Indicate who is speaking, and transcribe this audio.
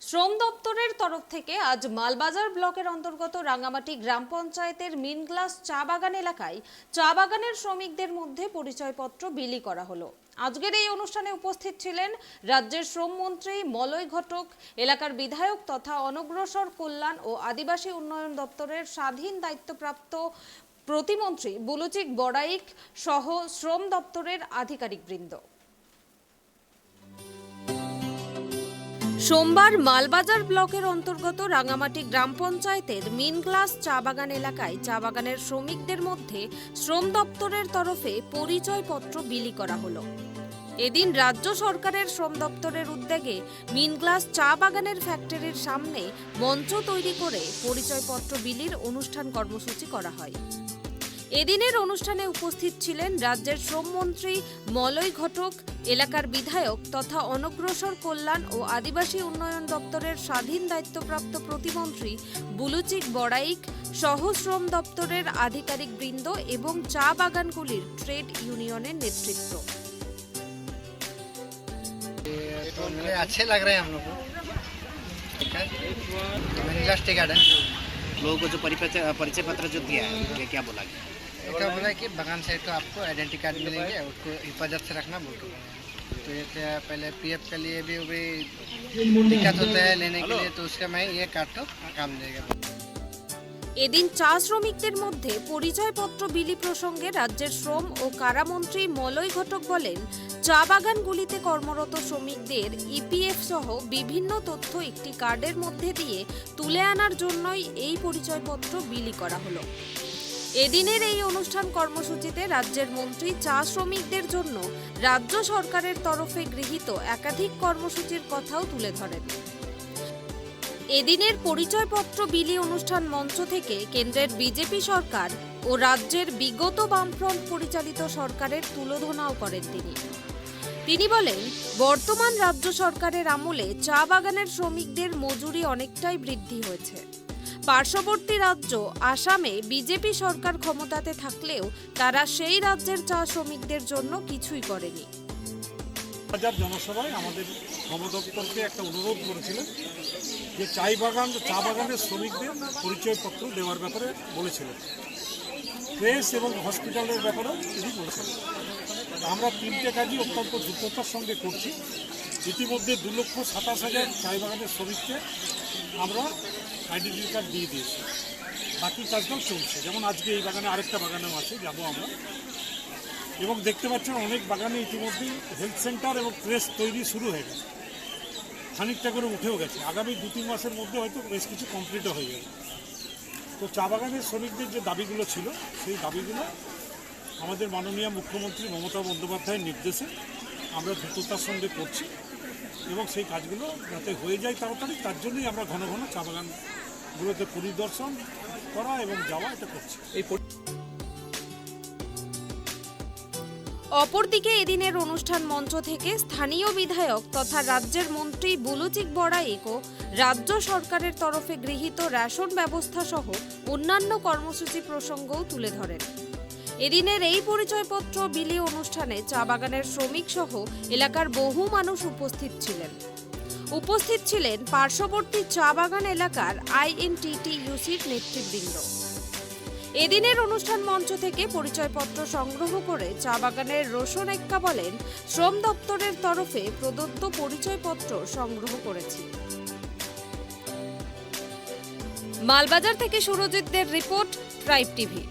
Speaker 1: শ্রম দপ্তরের তরফ থেকে আজ মালবাজার ব্লকের অন্তর্গত রাঙ্গামাটি গ্রাম পঞ্চায়েতের মিনগ্লাস চা বাগান এলাকায় চা বাগানের শ্রমিকদের মধ্যে পরিচয়পত্র বিলি করা হলো। আজকের এই অনুষ্ঠানে উপস্থিত ছিলেন রাজ্যের শ্রমমন্ত্রী মলয় ঘটক, এলাকার বিধায়ক তথা অনগ্রসর কল্যাণ ও আদিবাসী উন্নয়ন দপ্তরের স্বাধীন দায়িত্বপ্রাপ্ত প্রতিমন্ত্রী বুলুচিক বড়াইক সহ শ্রম দপ্তরের আধিকারিকবৃন্দ। সোমবার মালবাজার ব্লকের অন্তর্গত রাঙ্গামাটি গ্রাম পঞ্চায়েতের মিনগ্লাস চা বাগান এলাকায় চা বাগানের শ্রমিকদের মধ্যে শ্রম দপ্তরের তরফে পরিচয়পত্র বিলি করা হলো। এদিন রাজ্য সরকারের শ্রম দপ্তরের উদ্যোগে মিনগ্লাস চা বাগানের ফ্যাক্টরির সামনে মঞ্চ তৈরি করে পরিচয়পত্র বিলির অনুষ্ঠান কর্মসূচি করা হয়। এদিনের অনুষ্ঠানে উপস্থিত ছিলেন রাজ্যের শ্রমমন্ত্রী মলয় ঘটক, এলাকার বিধায়ক তথা অনগ্রসর কল্যাণ ও আদিবাসী উন্নয়ন দপ্তরের স্বাধীন দায়িত্বপ্রাপ্ত প্রতিমন্ত্রী বুলুচিক বড়াইক সহ শ্রম দপ্তরের আধিকারিকবৃন্দ এবং চা বাগানগুলির ট্রেড ইউনিয়নের নেতৃত্ব।
Speaker 2: अच्छे लग रहे हैं हम लोग को। टी गार्डन
Speaker 3: लोगों को जो परिचय पत्र जो दिया है ये क्या बोला गया?
Speaker 2: क्या बोला कि बागान साइड को आपको आइडेंटिटी कार्ड मिलेंगे, उसको हिफाजत से रखना बोल के। तो ये क्या पहले पीएफ के लिए भी दिक्कत होता है लेने के लिए, तो उसका मैं ये कार्ड तो काम देगा।
Speaker 1: এদিন চা শ্রমিকদের মধ্যে পরিচয়পত্র বিলি প্রসঙ্গে রাজ্যের শ্রম ও কারামন্ত্রী মলয় ঘটক বলেন, চা বাগানগুলিতে কর্মরত শ্রমিকদের ইপিএফ সহ বিভিন্ন তথ্য একটি কার্ডের মধ্যে দিয়ে তুলে আনার জন্যই এই পরিচয়পত্র বিলি করা হলো। এদিনের এই অনুষ্ঠান কর্মসূচিতে রাজ্যের মন্ত্রী চা শ্রমিকদের জন্য রাজ্য সরকারের তরফে গৃহীত একাধিক কর্মসূচির কথাও তুলে ধরেন। এদিনের পরিচয়পত্র বিলি অনুষ্ঠান মঞ্চ থেকে কেন্দ্রের বিজেপি সরকার ও রাজ্যের বিগত বামফ্রন্ট পরিচালিত সরকারের তুলোধনাও করেন তিনি বলেন, বর্তমান রাজ্য সরকারের আমলে চা বাগানের শ্রমিকদের মজুরি অনেকটাই বৃদ্ধি হয়েছে। পার্শ্ববর্তী রাজ্য আসামে বিজেপি সরকার ক্ষমতাতে থাকলেও তারা সেই রাজ্যের চা শ্রমিকদের জন্য কিছুই করেনি।
Speaker 4: জনসভায় আমাদের শ্রম দপ্তরকে একটা অনুরোধ করেছিলেন যে চা বাগানের শ্রমিকদের পরিচয়পত্র দেওয়ার ব্যাপারে বলেছিলেন, প্রেস এবং হসপিটালের ব্যাপারেও তিনি বলেছিলেন। আমরা তিনটে কাজই অত্যন্ত দ্রুততার সঙ্গে করছি। ইতিমধ্যে 2,27,000 চা বাগানের শ্রমিককে আমরা আইডেন্টিটি কার্ড দিয়ে দিয়েছি। বাকি কাজটাও চলছে, যেমন আজকে এই বাগানে আরেকটা বাগানেও আছে, যাবো আমরা। এবং দেখতে পাচ্ছেন অনেক বাগানে ইতিমধ্যেই হেলথ সেন্টার এবং প্রেস তৈরি শুরু হয়ে গেছে, খানিকটা করে উঠেও গেছে। আগামী 2-3 মাসের মধ্যে হয়তো বেশ কিছু কমপ্লিটও হয়ে যাবে। তো চা বাগানের শ্রমিকদের যে দাবিগুলো ছিল সেই দাবিগুলো আমাদের মাননীয় মুখ্যমন্ত্রী মমতা বন্দ্যোপাধ্যায়ের নির্দেশে আমরা দ্রুততার সঙ্গে করছি এবং সেই কাজগুলো যাতে হয়ে যায় তাড়াতাড়ি, তার জন্যই আমরা ঘন ঘন চা বাগানগুলোতে পরিদর্শন করা এবং যাওয়া এটা করছি।
Speaker 1: অপরদিকে এদিনের অনুষ্ঠান মঞ্চ থেকে স্থানীয় বিধায়ক তথা রাজ্যের মন্ত্রী বুলুচিক বড়াইকও রাজ্য সরকারের তরফে গৃহীত রেশন ব্যবস্থা সহ অন্যান্য কর্মসূচি প্রসঙ্গও তুলে ধরেন। এদিনের এই পরিচয়পত্র বিলি অনুষ্ঠানে চা বাগানের শ্রমিক সহ এলাকার বহু মানুষ উপস্থিত ছিলেন পার্শ্ববর্তী চা বাগান এলাকার INTTUCর নেতৃবৃন্দ। এদিনের অনুষ্ঠান মঞ্চ থেকে পরিচয়পত্র সংগ্রহ করে চা বাগানের রোশন এক্কা বলেন, শ্রম দপ্তরের তরফে প্রদত্ত পরিচয়পত্র সংগ্রহ করেছি। মালবাজার থেকে সুরজিৎদের রিপোর্ট, ট্রাইব টিভি।